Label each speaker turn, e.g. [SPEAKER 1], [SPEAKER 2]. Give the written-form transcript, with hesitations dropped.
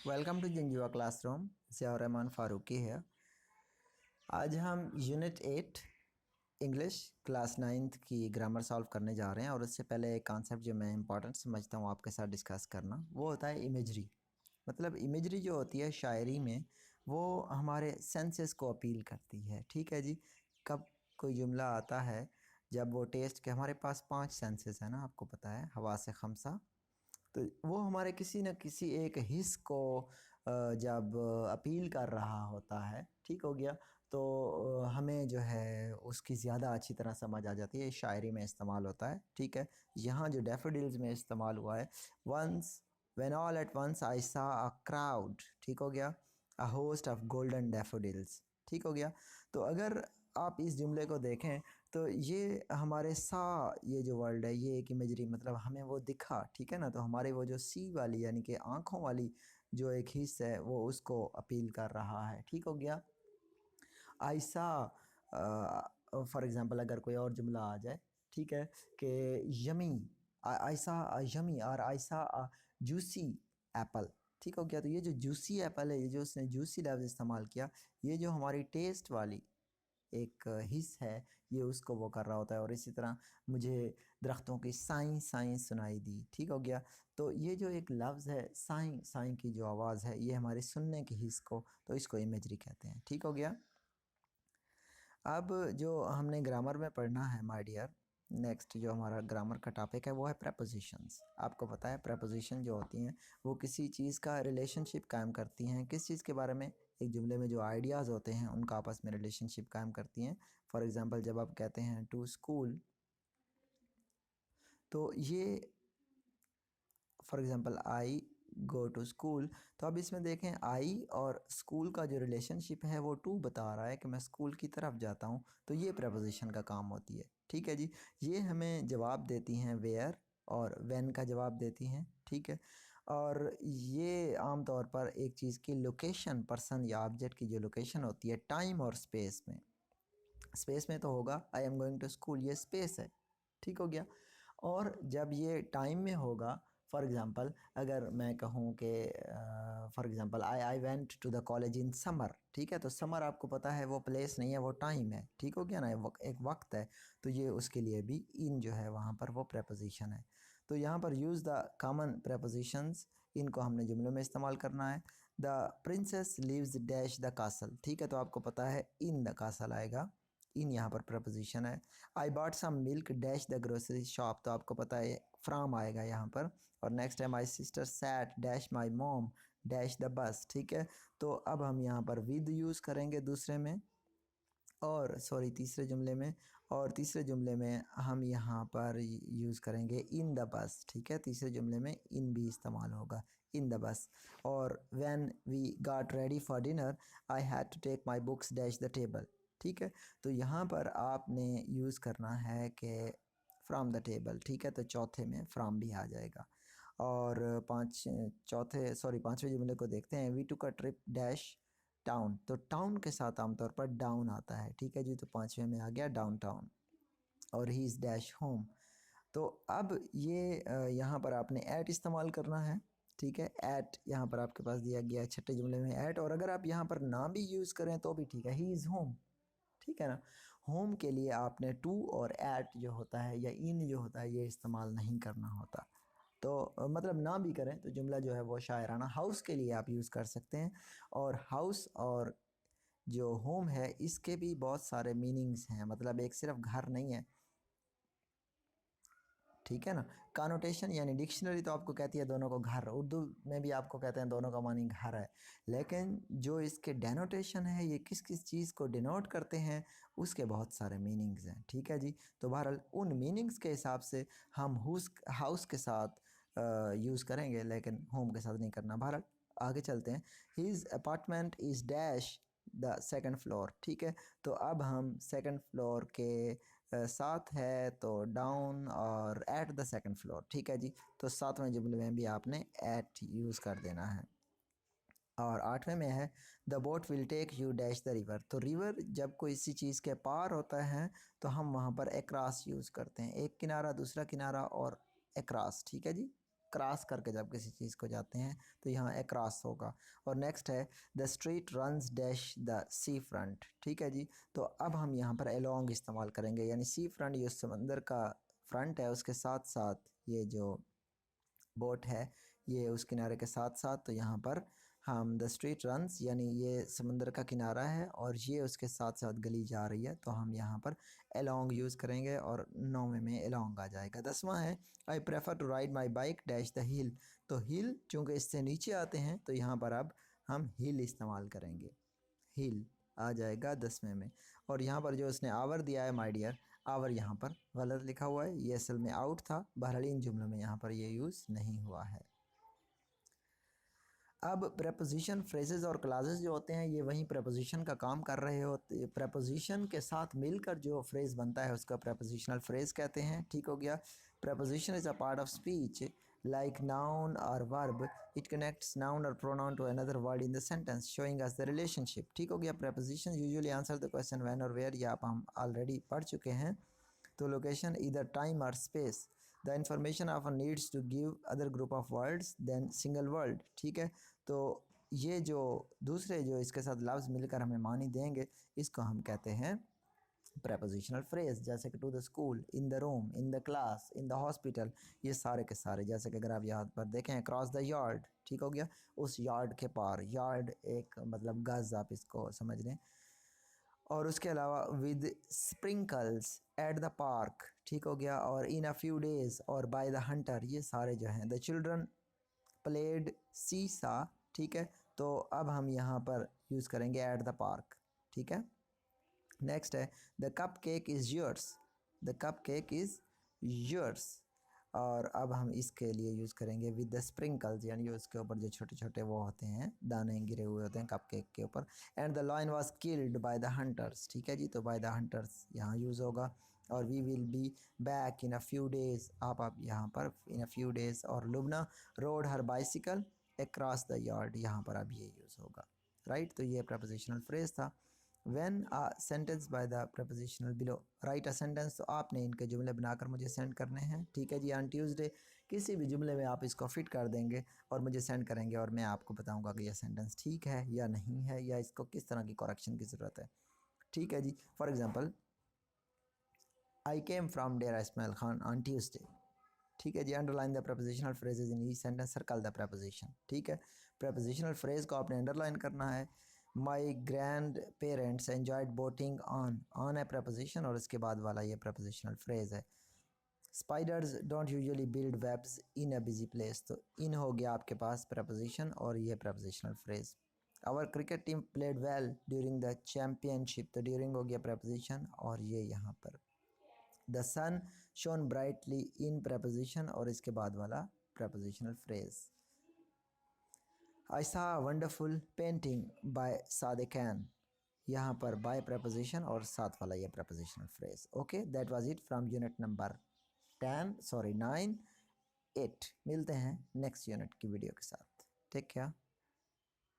[SPEAKER 1] Welcome to Janjua classroom. Zia Rahman Farooqui है। आज हम यूनिट 8 इंग्लिश क्लास 9th की ग्रामर सॉल्व करने जा रहे हैं। और उससे पहले एक कॉन्सेप्ट जो मैं इंपॉर्टेंट समझता हूँ आपके साथ डिस्कस करना, वो होता है इमेजरी। मतलब इमेजरी जो होती है शायरी में, वो हमारे सेंसेस को अपील करती है। ठीक है जी। कब कोई जुमला आता है, जब वो टेस्ट के हमारे पास 5 सेंसेस है ना, आपको पता है, हवा से खमसा, तो वो हमारे किसी न किसी एक हिस्स को जब अपील कर रहा होता है, ठीक हो गया, तो हमें जो है उसकी ज़्यादा अच्छी तरह समझ आ जाती है। शायरी में इस्तेमाल होता है। ठीक है। यहाँ जो डैफोडिल्स में इस्तेमाल हुआ है, once when all at once I saw a crowd, ठीक हो गया, a host of golden daffodils, ठीक हो गया। तो अगर आप इस जुमले को देखें तो ये हमारे सा, ये जो वर्ड है, ये एक इमेजरी, मतलब हमें वो दिखा, ठीक है ना। तो हमारे वो जो सी वाली यानी कि आँखों वाली जो एक हिस्सा है, वो उसको अपील कर रहा है। ठीक हो गया। ऐसा फॉर एग्ज़ाम्पल अगर कोई और जुमला आ जाए, ठीक है, कि यमी, ऐसा यमी और ऐसा जूसी एप्पल, ठीक हो गया। तो ये जो जूसी एप्पल है, ये जो उसने जूसी लफ्ज़ इस्तेमाल किया, ये जो हमारी टेस्ट वाली एक हिस्स है, ये उसको वो कर रहा होता है। और इसी तरह मुझे दरख्तों की साई साई सुनाई दी, ठीक हो गया। तो ये जो एक लफ्ज़ है साई साई की जो आवाज़ है, ये हमारे सुनने के हिस्स को, तो इसको इमेजरी कहते हैं। ठीक हो गया। अब जो हमने ग्रामर में पढ़ना है माय डियर, नेक्स्ट जो हमारा ग्रामर का टॉपिक है वो है प्रेपोजिशंस। आपको पता है प्रेपोजिशन जो होती हैं वो किसी चीज़ का रिलेशनशिप कायम करती हैं। किस चीज़ के बारे में? एक जुमले में जो आइडियाज़ होते हैं उनका आपस में रिलेशनशिप कायम करती हैं। फॉर एग्ज़ाम्पल जब आप कहते हैं टू स्कूल, तो ये for example I go to school, तो अब इसमें देखें आई और स्कूल का जो रिलेशनशिप है वो टू बता रहा है कि मैं स्कूल की तरफ जाता हूँ। तो ये प्रेपोजिशन का काम होती है। ठीक है जी। ये हमें जवाब देती हैं वेयर और व्हेन का जवाब देती हैं। ठीक है। और ये आम तौर पर एक चीज़ की लोकेशन, पर्सन या ऑब्जेक्ट की जो लोकेशन होती है टाइम और स्पेस में, स्पेस में तो होगा I am going to school, ये स्पेस है। ठीक हो गया। और जब ये टाइम में होगा, फॉर एग्ज़ाम्पल अगर मैं कहूँ कि for example I went to the college in summer, ठीक है, तो समर आपको पता है वो प्लेस नहीं है, वो टाइम है। ठीक हो गया ना, एक वक्त है। तो ये उसके लिए भी इन जो है वहाँ पर वो प्रेपोजिशन है। तो यहाँ पर यूज़ द कॉमन प्रेपोजिशंस, इनको हमने जुमलों में इस्तेमाल करना है। The princess lives dash the castle, ठीक है, तो आपको पता है इन द कासल आएगा, इन यहाँ पर प्रपोजिशन है। I bought some milk dash the grocery shop, तो आपको पता है फ्राम आएगा यहाँ पर। और नेक्स्ट है my sister sat dash my mom dash the bus, ठीक है। तो अब हम यहाँ पर विद यूज़ करेंगे दूसरे में, और सॉरी तीसरे जुमले में, और तीसरे जुमले में हम यहाँ पर यूज़ करेंगे इन द बस, ठीक है। तीसरे जुमले में इन भी इस्तेमाल होगा, इन द बस। और when we got ready for dinner I had to take my books dash the table, ठीक है। तो यहाँ पर आपने यूज़ करना है कि फ्राम द टेबल, ठीक है, तो चौथे में फ्राम भी आ जाएगा। और पाँचवें जुमले को देखते हैं। We took a trip dash town, तो टाउन के साथ आमतौर पर डाउन आता है, ठीक है जी। तो पाँचवें में आ गया डाउन टाउन। और ही इज़ डैश होम। तो अब ये यहाँ पर आपने एट इस्तेमाल करना है, ठीक है। एट यहाँ पर आपके पास दिया गया छठे जुमले में एट, और अगर आप यहाँ पर ना भी यूज़ करें तो भी ठीक है, ही इज़ होम, ठीक है ना। होम के लिए आपने टू और एट जो होता है या इन जो होता है ये इस्तेमाल नहीं करना होता। तो मतलब ना भी करें तो जुमला जो है वो शायराना। हाउस के लिए आप यूज़ कर सकते हैं। और हाउस और जो होम है इसके भी बहुत सारे मीनिंग्स हैं, मतलब एक सिर्फ घर नहीं है, ठीक है ना। कानोटेशन यानी डिक्शनरी तो आपको कहती है दोनों को घर, उर्दू में भी आपको कहते हैं दोनों का मानी घर है। लेकिन जो इसके डेनोटेशन है, ये किस किस चीज़ को डिनोट करते हैं, उसके बहुत सारे मीनिंग्स हैं, ठीक है जी। तो बहरहाल उन मीनिंग्स के हिसाब से हम हाउस के साथ यूज़ करेंगे, लेकिन होम के साथ नहीं करना। बहरहाल आगे चलते हैं। His apartment is dash the second floor, ठीक है। तो अब हम सेकंड फ्लोर के साथ है तो डाउन और एट द सेकंड फ्लोर, ठीक है जी। तो सातवें जुमले में भी आपने एट यूज़ कर देना है। और आठवें में है the boat will take you dash the river, तो रिवर जब कोई इसी चीज़ के पार होता है तो हम वहाँ पर अक्रॉस यूज़ करते हैं, एक किनारा दूसरा किनारा और अक्रॉस, ठीक है जी। क्रॉस करके जब किसी चीज़ को जाते हैं तो यहाँ अक्रॉस होगा। और नेक्स्ट है the street runs dash the sea front. ठीक है जी, तो अब हम यहाँ पर अलोंग इस्तेमाल करेंगे, यानी सी फ्रंट जो समंदर का फ्रंट है उसके साथ साथ ये जो बोट है ये उस किनारे के साथ साथ, तो यहाँ पर हम द स्ट्रीट रन्स यानी ये समंदर का किनारा है और ये उसके साथ साथ गली जा रही है, तो हम यहाँ पर अलोंग यूज़ करेंगे और 9वें में अलोंग आ जाएगा। 10वां है I prefer to ride my bike dash the hill. तो हिल चूँकि इससे नीचे आते हैं तो यहाँ पर अब हम हिल इस्तेमाल करेंगे, हिल आ जाएगा 10वें में। और यहाँ पर जो उसने आवर दिया है माय डियर, आवर यहाँ पर गलत लिखा हुआ है, ये असल में आउट था, बहरहाल इन जुमलों में यहाँ पर ये यूज़ नहीं हुआ है। अब प्रेपोजिशन फ्रेजेस और क्लासेस जो होते हैं ये वहीं प्रेपोजिशन का काम कर रहे होते, प्रेपोजिशन के साथ मिलकर जो फ्रेज़ बनता है उसका प्रेपोजिशनल फ्रेज़ कहते हैं। ठीक हो गया। Preposition is a part of speech like noun or verb. It connects noun or pronoun to another word in the sentence, showing us the relationship. ठीक हो गया। prepositions usually answer the question when or where, ये आप हम already पढ़ चुके हैं। तो location either time or space. The information often needs to give other group of words than single word. ठीक है, तो ये जो दूसरे जो इसके साथ लफ्ज़ मिलकर हमें मानी देंगे इसको हम कहते हैं प्रेपोजिशनल फ्रेज, जैसे कि to the school, in the room, in the class, in the hospital, ये सारे के सारे। जैसे कि अगर आप यहाँ पर देखें क्रॉस द यार्ड, ठीक हो गया, उस यार्ड के पार, यार्ड एक मतलब गज आप इसको समझ लें। और उसके अलावा with sprinkles at the park, ठीक हो गया, और इन अ फ्यू डेज और बाय द हंटर, ये सारे जो हैं। द चिल्ड्रन प्लेड सीसा, ठीक है, तो अब हम यहाँ पर यूज़ करेंगे एट द पार्क। ठीक है। नेक्स्ट है the cup cake is yours, the cup cake is yours, और अब हम इसके लिए यूज़ करेंगे विद द स्प्रिंकल्स, यानी उसके ऊपर जो छोटे छोटे वो होते हैं दाने गिरे हुए होते हैं कप केक के ऊपर। And the lion was killed by the hunters, ठीक है जी, तो बाय द हंटर्स यहाँ यूज़ होगा। और we will be back in a few days, आप यहाँ पर इन अ फ्यू डेज। और Lubna rode her bicycle across the yard, यहाँ पर अब ये यूज़ होगा। राइट, तो ये प्रपोजिशनल फ्रेज था। When a sentence by the prepositional below, write a sentence, तो आपने इनके जुमले बनाकर मुझे सेंड करने हैं। ठीक है जी, ऑन ट्यूसडे किसी भी जुमले में आप इसको फिट कर देंगे और मुझे सेंड करेंगे और मैं आपको बताऊंगा कि यह सेंटेंस ठीक है या नहीं है, या इसको किस तरह की करेक्शन की ज़रूरत है। ठीक है जी, for example I came from Dera Ismail Khan on Tuesday. ठीक है जी, underline the prepositional phrases in each sentence, circle the preposition. ठीक है, प्रपोजिशनल फ्रेज को आपने अंडरलाइन करना है। My grand parents enjoyed boating on a preposition, और इसके बाद वाला ये प्रपोजिशनल फ्रेज है। Spiders don't usually build webs in a busy place, तो इन हो गया आपके पास प्रपोजिशन और ये prepositional phrase. Our cricket team played well during the championship, तो ड्यूरिंग हो गया प्रपोजिशन और ये यहाँ पर। The sun shone brightly in preposition और इसके बाद वाला prepositional phrase. I saw wonderful painting by Sadiq Khan, यहाँ पर बाय प्रपोजिशन और साथ वाला ये prepositional phrase. Okay, that was it from unit number 9, 8। मिलते हैं नेक्स्ट यूनिट की वीडियो के साथ। Take care.